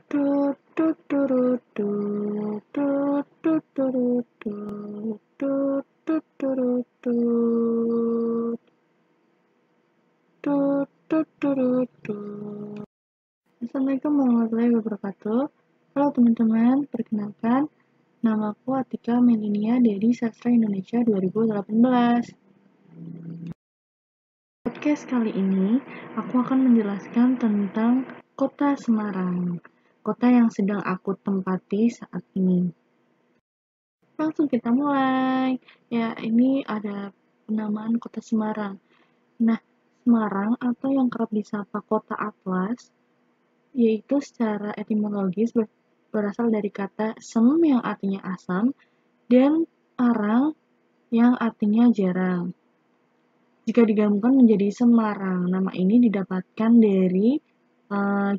Tut tut turut tut tut tut turut tut tut tut turut tut tut tut turut tut. Assalamualaikum warahmatullahi wabarakatuh. Halo teman-teman, perkenalkan namaku Atika Melinia dari Sastra Indonesia 2018. Podcast kali ini aku akan menjelaskan tentang Kota Semarang, kota yang sedang aku tempati saat ini. Langsung kita mulai. Ya, ini ada penamaan Kota Semarang. Nah, Semarang atau yang kerap disapa Kota Atlas, yaitu secara etimologis berasal dari kata sem yang artinya asam dan arang yang artinya jarang. Jika digabungkan menjadi Semarang, nama ini didapatkan dari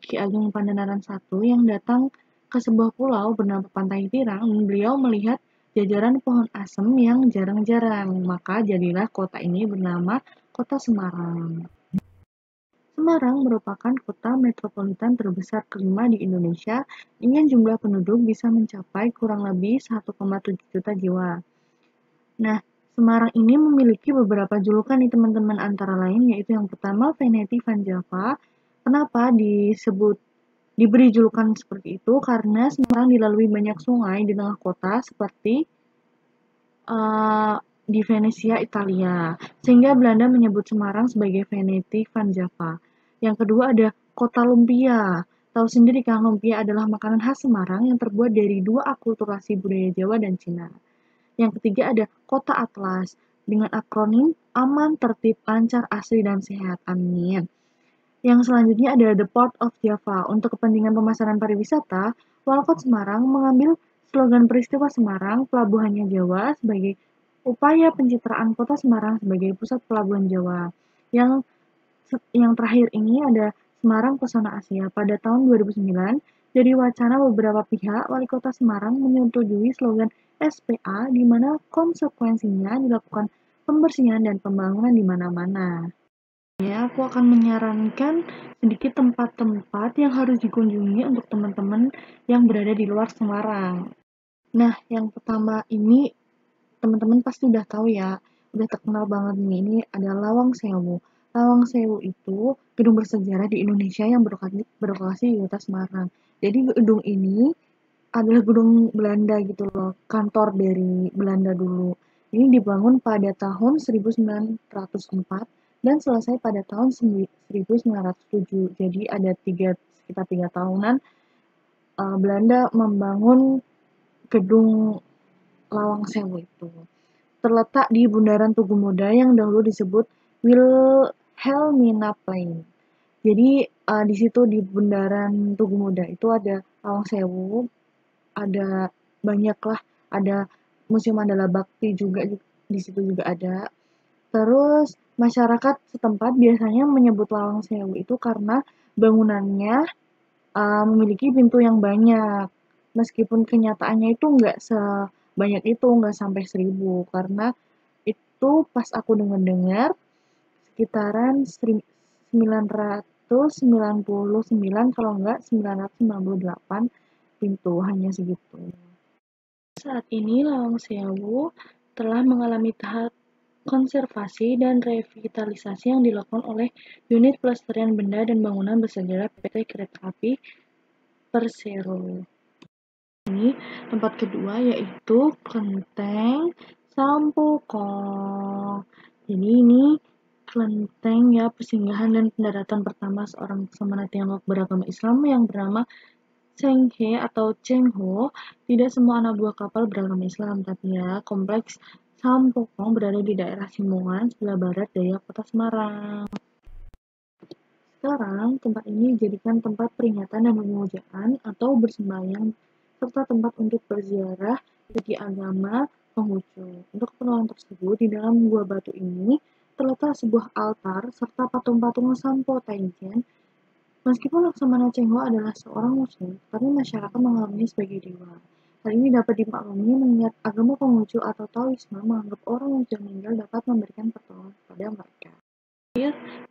Ki Ageng Pandanaran I yang datang ke sebuah pulau bernama Pantai Tirang. Beliau melihat jajaran pohon asem yang jarang-jarang, maka jadilah kota ini bernama Kota Semarang. Semarang merupakan kota metropolitan terbesar kelima di Indonesia dengan jumlah penduduk bisa mencapai kurang lebih 1,7 juta jiwa. Nah, Semarang ini memiliki beberapa julukan nih teman-teman, antara lain yaitu yang pertama Veneti Van Java. Kenapa diberi julukan seperti itu? Karena Semarang dilalui banyak sungai di tengah kota seperti di Venesia, Italia, sehingga Belanda menyebut Semarang sebagai Veneti Van Java. Yang kedua ada Kota Lumpia. Tahu sendiri kan, lumpia adalah makanan khas Semarang yang terbuat dari dua akulturasi budaya Jawa dan Cina. Yang ketiga ada Kota Atlas dengan akronim aman, tertib, lancar, asri, dan sehat. Amin. Yang selanjutnya ada The Port of Java. Untuk kepentingan pemasaran pariwisata, Walkot Semarang mengambil slogan peristiwa Semarang, pelabuhannya Jawa, sebagai upaya pencitraan kota Semarang sebagai pusat pelabuhan Jawa. Yang terakhir ini ada Semarang Pesona Asia. Pada tahun 2009, jadi wacana beberapa pihak, Wali Kota Semarang menyetujui slogan SPA, di mana konsekuensinya dilakukan pembersihan dan pembangunan di mana-mana. Ya, aku akan menyarankan sedikit tempat-tempat yang harus dikunjungi untuk teman-teman yang berada di luar Semarang. Nah, yang pertama ini teman-teman pasti udah tahu ya, udah terkenal banget nih, ini ada Lawang Sewu. Lawang Sewu itu gedung bersejarah di Indonesia yang berlokasi di kota Semarang. Jadi gedung ini adalah gedung Belanda gitu loh, kantor dari Belanda dulu. Ini dibangun pada tahun 1904 dan selesai pada tahun 1907. Jadi ada sekitar 3 tahunan Belanda membangun gedung Lawang Sewu itu. Terletak di Bundaran Tugu Muda yang dahulu disebut Wilhelminaplein. Jadi di situ di Bundaran Tugu Muda itu ada Lawang Sewu, ada banyak lah, ada Museum Mandala Bakti juga di situ juga ada. Terus masyarakat setempat biasanya menyebut Lawang Sewu itu karena bangunannya memiliki pintu yang banyak. Meskipun kenyataannya itu nggak sebanyak itu, nggak sampai 1000, karena itu pas aku dengar-dengar sekitaran 999 kalau nggak 998 pintu, hanya segitu. Saat ini Lawang Sewu telah mengalami tahap konservasi dan revitalisasi yang dilakukan oleh Unit Pelestarian Benda dan Bangunan Bersejarah PT Kereta Api Persero. Ini tempat kedua yaitu Klenteng Sampokong. Jadi ini kelenteng ya, persinggahan dan pendaratan pertama seorang laksamana Tiongkok beragama Islam yang bernama Cheng He atau Cheng Ho. Tidak semua anak buah kapal beragama Islam, tapi ya kompleks Sampokong berada di daerah Simongan, sebelah barat daya kota Semarang. Sekarang, tempat ini dijadikan tempat peringatan dan pemujaan atau bersembahyang, serta tempat untuk berziarah bagi agama Konghucu. Untuk keperluan tersebut, di dalam gua batu ini terletak sebuah altar serta patung-patung Sampo Taichan. Meskipun Laksamana Cheng Ho adalah seorang muslim, tapi masyarakat menganggapnya sebagai dewa. Hal ini dapat dimaklumi mengingat agama Konghucu atau Taoisme menganggap orang yang sudah meninggal dapat memberikan pertolongan kepada mereka.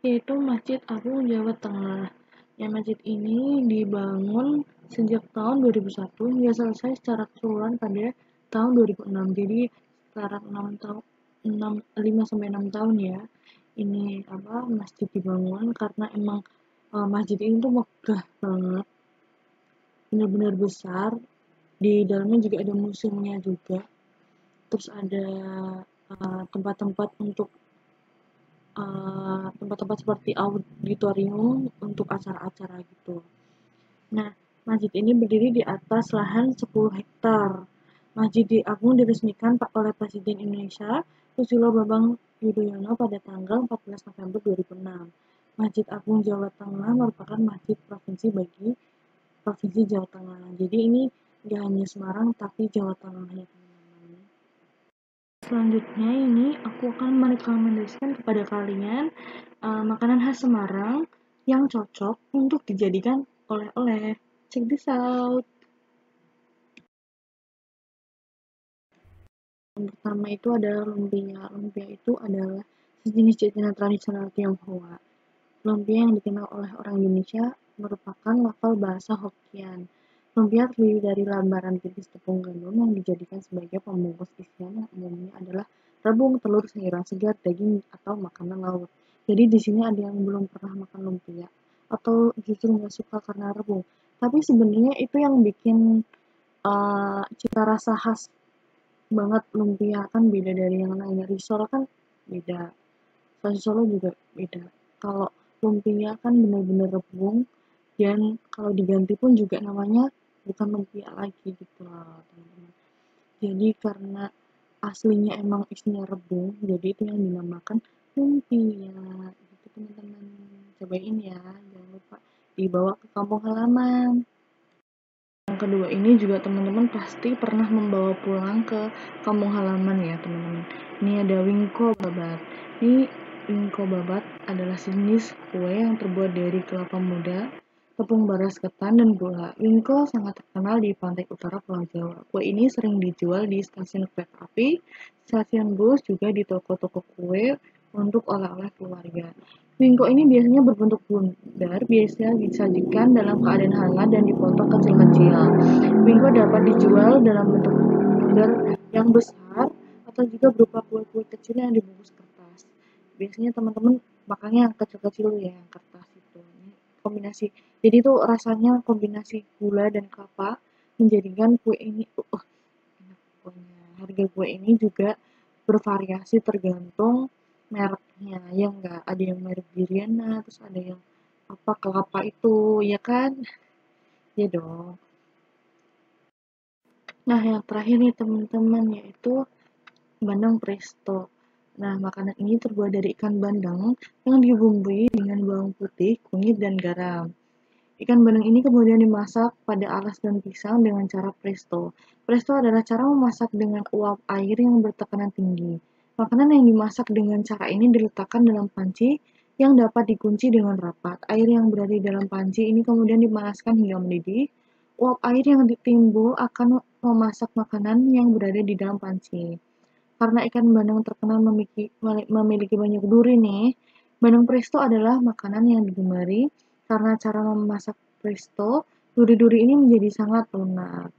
Yaitu Masjid Agung Jawa Tengah. Ya, masjid ini dibangun sejak tahun 2001 hingga selesai secara keseluruhan pada tahun 2006. Jadi sekitar 5 sampai 6 tahun ya. Ini masjid dibangun karena emang masjid ini tuh megah banget, benar-benar besar. Di dalamnya juga ada museumnya juga. Terus ada tempat-tempat untuk tempat-tempat seperti auditorium untuk acara-acara gitu. Nah, masjid ini berdiri di atas lahan 10 hektar. Masjid Agung diresmikan oleh Presiden Indonesia Susilo Bambang Yudhoyono pada tanggal 14 November 2006. Masjid Agung Jawa Tengah merupakan masjid provinsi bagi Provinsi Jawa Tengah. Jadi ini gak hanya Semarang tapi Jawa Tengah ya teman-teman. Selanjutnya ini aku akan merekomendasikan kepada kalian makanan khas Semarang yang cocok untuk dijadikan oleh-oleh. Check this out. Yang pertama itu adalah lumpia. Lumpia itu adalah sejenis jajanan tradisional Tionghoa. Lumpia yang dikenal oleh orang Indonesia merupakan lafal bahasa Hokkien. Lumpia terdiri dari lambaran tipis tepung gandum yang dijadikan sebagai pembungkus isian yang umumnya adalah rebung, telur, sayuran segar, daging, atau makanan laut. Jadi di sini ada yang belum pernah makan lumpia atau justru nggak suka karena rebung. Tapi sebenarnya itu yang bikin cita rasa khas banget lumpia, kan beda dari yang lainnya. Risol kan beda, sosis Solo juga beda. Kalau lumpia kan bener-bener rebung, dan kalau diganti pun juga namanya bukan lumpia lagi gitu loh teman-teman. Jadi karena aslinya emang isinya rebung, jadi itu yang dinamakan lumpia gitu teman-teman. Cobain ya, jangan lupa dibawa ke kampung halaman. Yang kedua ini juga teman-teman pasti pernah membawa pulang ke kampung halaman ya teman-teman. Ini ada wingko babat. Ini wingko babat adalah sejenis kue yang terbuat dari kelapa muda, tepung beras ketan, dan gula. Wingko sangat terkenal di pantai utara Pulau Jawa. Kue ini sering dijual di stasiun kereta api, stasiun bus, juga di toko-toko kue untuk oleh-oleh keluarga. Wingko ini biasanya berbentuk bundar, biasanya disajikan dalam keadaan hangat dan dipotong kecil-kecil. Wingko dapat dijual dalam bentuk bundar yang besar atau juga berupa kue-kue kecil yang dibungkus kertas. Biasanya teman-teman makannya yang kecil-kecil ya, yang kertas itu. Ini kombinasi. Jadi itu rasanya kombinasi gula dan kelapa menjadikan kue ini enak pokoknya. Harga kue ini juga bervariasi tergantung mereknya, ya enggak, ada yang merek Diriana, terus ada yang kelapa itu, ya kan? Ya dong. Nah, yang terakhir nih teman-teman, yaitu bandeng presto. Nah, makanan ini terbuat dari ikan bandeng yang dibumbui dengan bawang putih, kunyit, dan garam. Ikan bandeng ini kemudian dimasak pada alas daun pisang dengan cara presto. Presto adalah cara memasak dengan uap air yang bertekanan tinggi. Makanan yang dimasak dengan cara ini diletakkan dalam panci yang dapat dikunci dengan rapat. Air yang berada di dalam panci ini kemudian dipanaskan hingga mendidih. Uap air yang timbul akan memasak makanan yang berada di dalam panci. Karena ikan bandeng terkenal memiliki banyak duri nih, bandeng presto adalah makanan yang digemari karena cara memasak presto, duri-duri ini menjadi sangat lunak.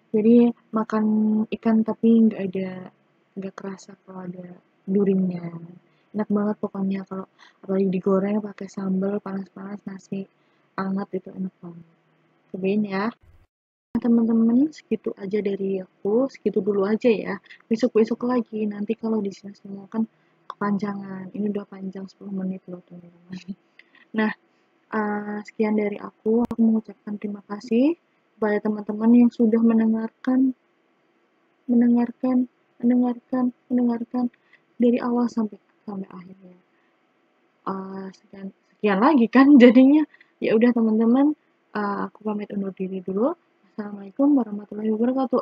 Jadi makan ikan tapi nggak kerasa kalau ada durinya. Enak banget pokoknya kalau apalagi digoreng pakai sambal panas-panas, nasi hangat, itu enak banget. Cobain ya. Nah, teman-teman, segitu aja dari aku, segitu dulu aja ya. Besok-besok lagi, nanti kalau di sini semua kan kepanjangan. Ini udah panjang 10 menit loh, teman-teman. Nah, sekian dari aku mengucapkan terima kasih kepada teman-teman yang sudah mendengarkan, mendengarkan dari awal sampai akhir ya. Sekian lagi kan jadinya. Ya udah teman-teman, aku pamit undur diri dulu. Assalamualaikum warahmatullahi wabarakatuh.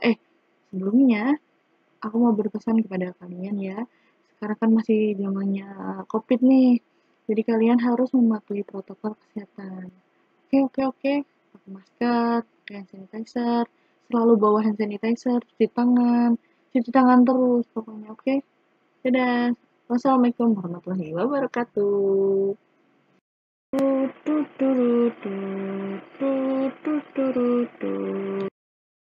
Sebelumnya aku mau berpesan kepada kalian ya. Sekarang kan masih zamannya COVID nih. Jadi kalian harus mematuhi protokol kesehatan. Oke. Pakai masker, pakai hand sanitizer, selalu bawa hand sanitizer, cuci tangan terus pokoknya, oke? Dadah. Wassalamualaikum warahmatullahi wabarakatuh. Tut, tut, tut, tut, tut, tut, tut,